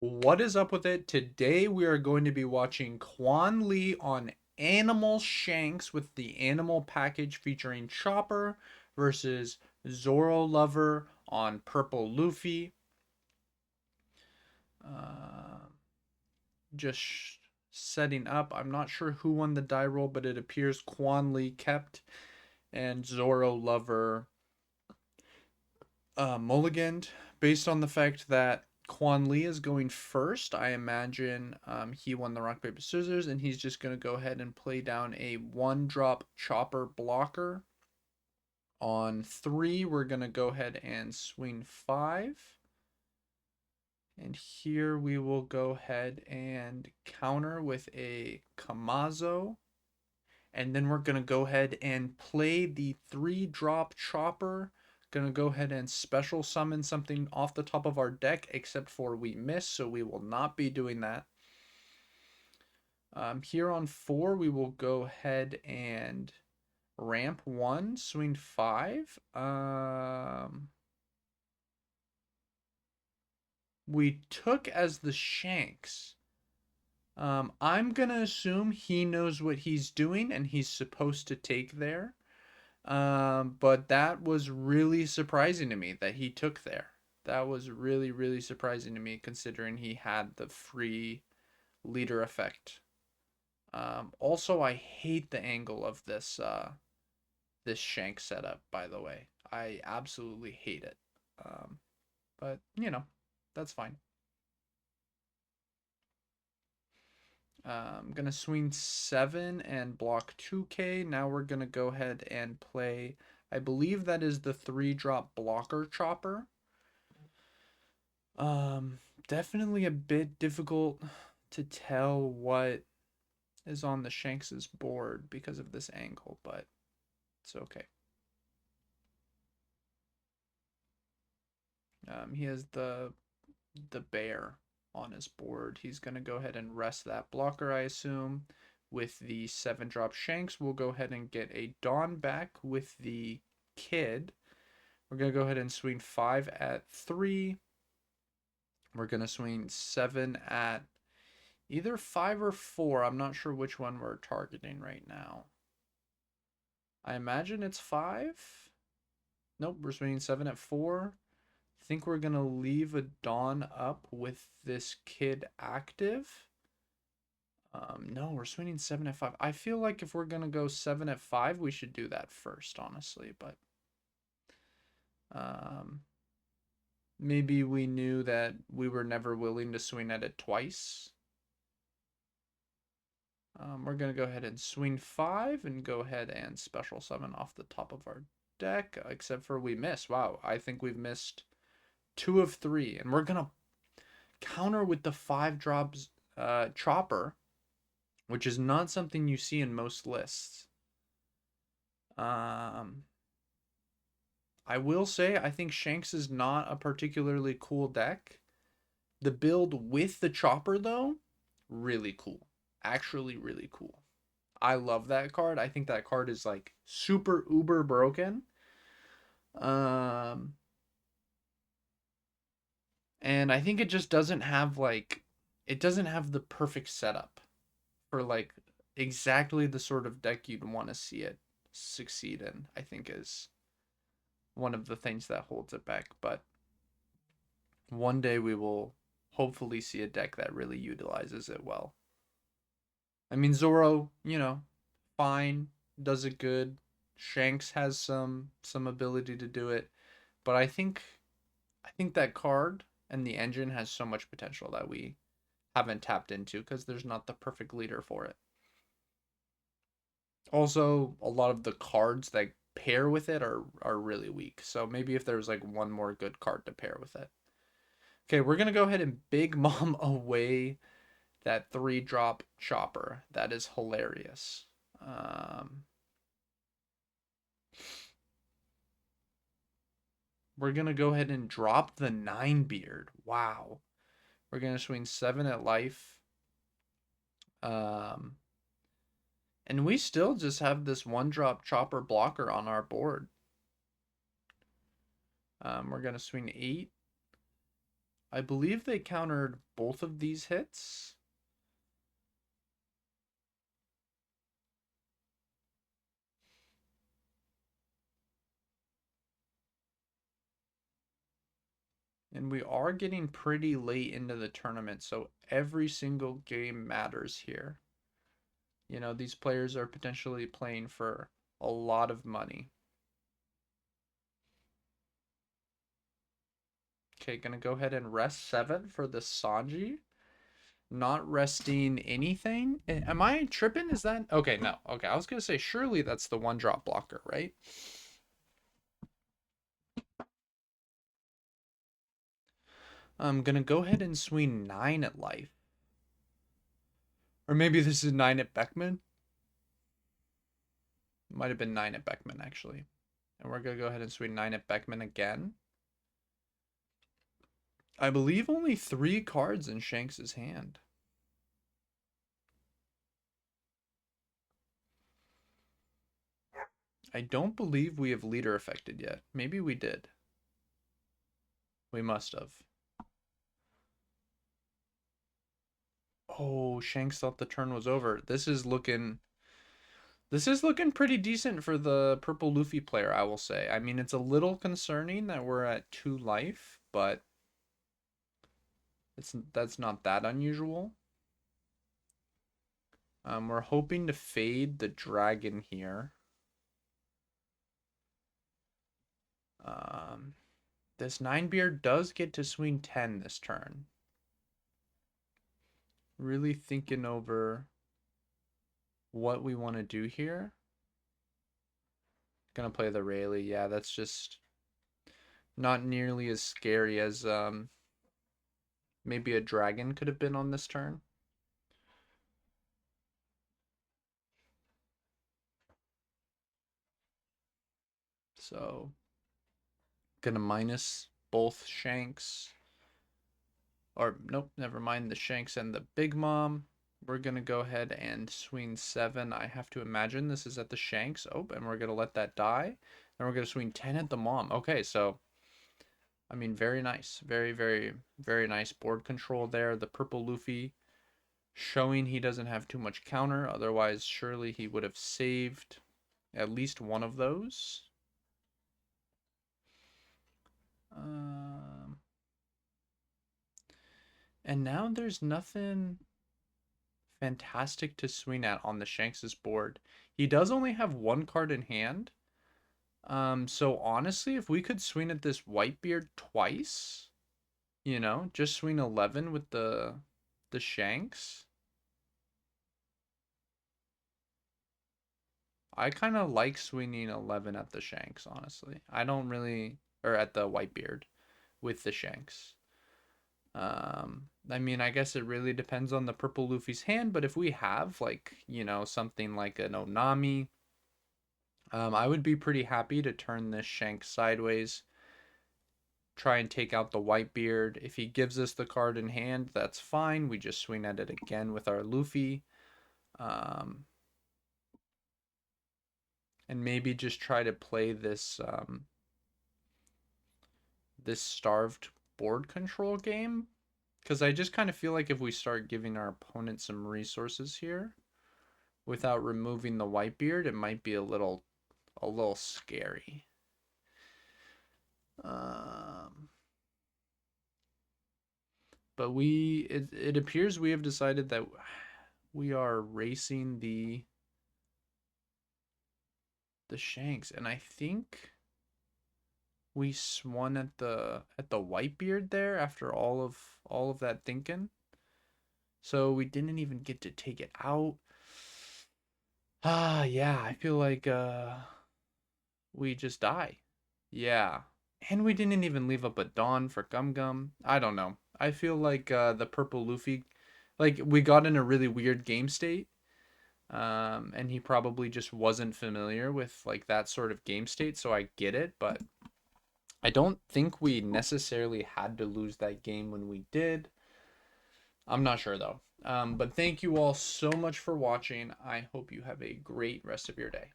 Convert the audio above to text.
What is up with it? Today we are going to be watching Quan Lee on Animal Shanks with the animal package featuring Chopper versus Zoro Lover on Purple Luffy. Uh, just setting up. I'm not sure who won the die roll, but it appears Quan Lee kept and Zoro Lover mulliganed based on the fact that Quan Lee is going first. I imagine he won the rock, paper, scissors, and he's just going to go ahead and play down a one drop chopper blocker. On 3, we're going to go ahead and swing 5. And here we will go ahead and counter with a Kamazo. And then we're going to go ahead and play the 3 drop chopper. Going to go ahead and special summon something off the top of our deck, except for we miss, so we will not be doing that. Here on 4, we will go ahead and ramp 1, swing 5. We took as the Shanks. I'm going to assume he knows what he's doing and he's supposed to take there. But that was really surprising to me that he took there. That was really, really surprising to me considering he had the free leader effect. Also, I hate the angle of this Shank setup, by the way. I absolutely hate it. But, that's fine. I'm going to swing 7 and block 2k. Now we're going to go ahead and play, I believe that is the 3 drop blocker chopper. Definitely a bit difficult to tell what is on the Shanks's board because of this angle, but it's okay. He has the bear on his board. He's going to go ahead and rest that blocker, I assume. With the 7 drop Shanks, we'll go ahead and get a Dawn back with the kid. We're going to go ahead and swing 5 at 3. We're going to swing 7 at either 5 or 4. I'm not sure which one we're targeting right now. I imagine it's 5. Nope, we're swinging 7 at 4. I think we're going to leave a Dawn up with this kid active. No, we're swinging 7 at 5. I feel like if we're going to go 7 at 5, we should do that first, honestly. But maybe we knew that we were never willing to swing at it twice. We're going to go ahead and swing 5 and go ahead and special summon off the top of our deck, except for we miss. Wow, I think we've missed 2 of 3. And we're going to counter with the 5 drops chopper, which is not something you see in most lists. I will say I think Shanks is not a particularly cool deck. The build with the chopper, though, really cool. Actually really cool. I love that card. I think that card is like super uber broken. And I think it just doesn't have the perfect setup for like exactly the sort of deck you'd want to see it succeed in. I think is one of the things that holds it back, but one day we will hopefully see a deck that really utilizes it well. I mean, Zoro, fine, does it good. Shanks has some ability to do it, but I think that card and the engine has so much potential that we haven't tapped into because there's not the perfect leader for it. Also, a lot of the cards that pair with it are really weak. So maybe if there's like one more good card to pair with it. Okay, we're gonna go ahead and Big Mom away that 3 drop chopper. That is hilarious. We're gonna go ahead and drop the 9 beard. Wow. We're gonna swing 7 at life. And we still just have this 1 drop chopper blocker on our board. We're gonna swing 8. I believe they countered both of these hits. And we are getting pretty late into the tournament, so every single game matters here. You know, these players are potentially playing for a lot of money. Okay, gonna go ahead and rest 7 for the Sanji. Not resting anything. Am I tripping? Is that okay? No. Okay, I was gonna say surely that's the 1-drop blocker, right? I'm gonna go ahead and swing 9 at life. Or maybe this is 9 at Beckman. Might have been 9 at Beckman, actually. And we're gonna go ahead and swing 9 at Beckman again. I believe only 3 cards in Shanks' hand. I don't believe we have leader affected yet. Maybe we did. We must have. Oh, Shanks thought the turn was over. This is looking pretty decent for the purple Luffy player, I will say. I mean, it's a little concerning that we're at 2 life, but that's not that unusual. We're hoping to fade the dragon here. This 9-beard does get to swing 10 this turn. Really thinking over what we want to do here. Gonna play the Rayleigh. Yeah, that's just not nearly as scary as maybe a dragon could have been on this turn. So gonna minus both Shanks. Or nope, never mind the Shanks and the Big Mom. We're gonna go ahead and swing 7. I have to imagine this is at the Shanks. Oh, and we're gonna let that die. And we're gonna swing 10 at the Mom. Okay, so I mean, very nice. Very, very, very nice board control there. The purple Luffy showing he doesn't have too much counter. Otherwise, surely he would have saved at least one of those. And now there's nothing fantastic to swing at on the Shanks' board. He does only have 1 card in hand. So honestly, if we could swing at this Whitebeard twice, you know, just swing 11 with the Shanks. I kind of like swinging 11 at the Shanks, honestly. I don't really, or at the Whitebeard with the Shanks. I mean, I guess it really depends on the purple Luffy's hand, but if we have like, you know, something like an Onami, I would be pretty happy to turn this Shanks sideways, try and take out the Whitebeard. If he gives us the card in hand, that's fine. We just swing at it again with our Luffy. And maybe just try to play this this starved board control game, because I just kind of feel like if we start giving our opponent some resources here without removing the Whitebeard, it might be a little scary. But it appears we have decided that we are racing the Shanks, and I think we swung at the Whitebeard there after all of that thinking. So we didn't even get to take it out. Yeah, I feel like we just die. Yeah. And we didn't even leave up a Dawn for Gum Gum. I don't know. I feel like the purple Luffy, like we got in a really weird game state. And he probably just wasn't familiar with like that sort of game state, so I get it, but I don't think we necessarily had to lose that game when we did. I'm not sure though. But thank you all so much for watching. I hope you have a great rest of your day.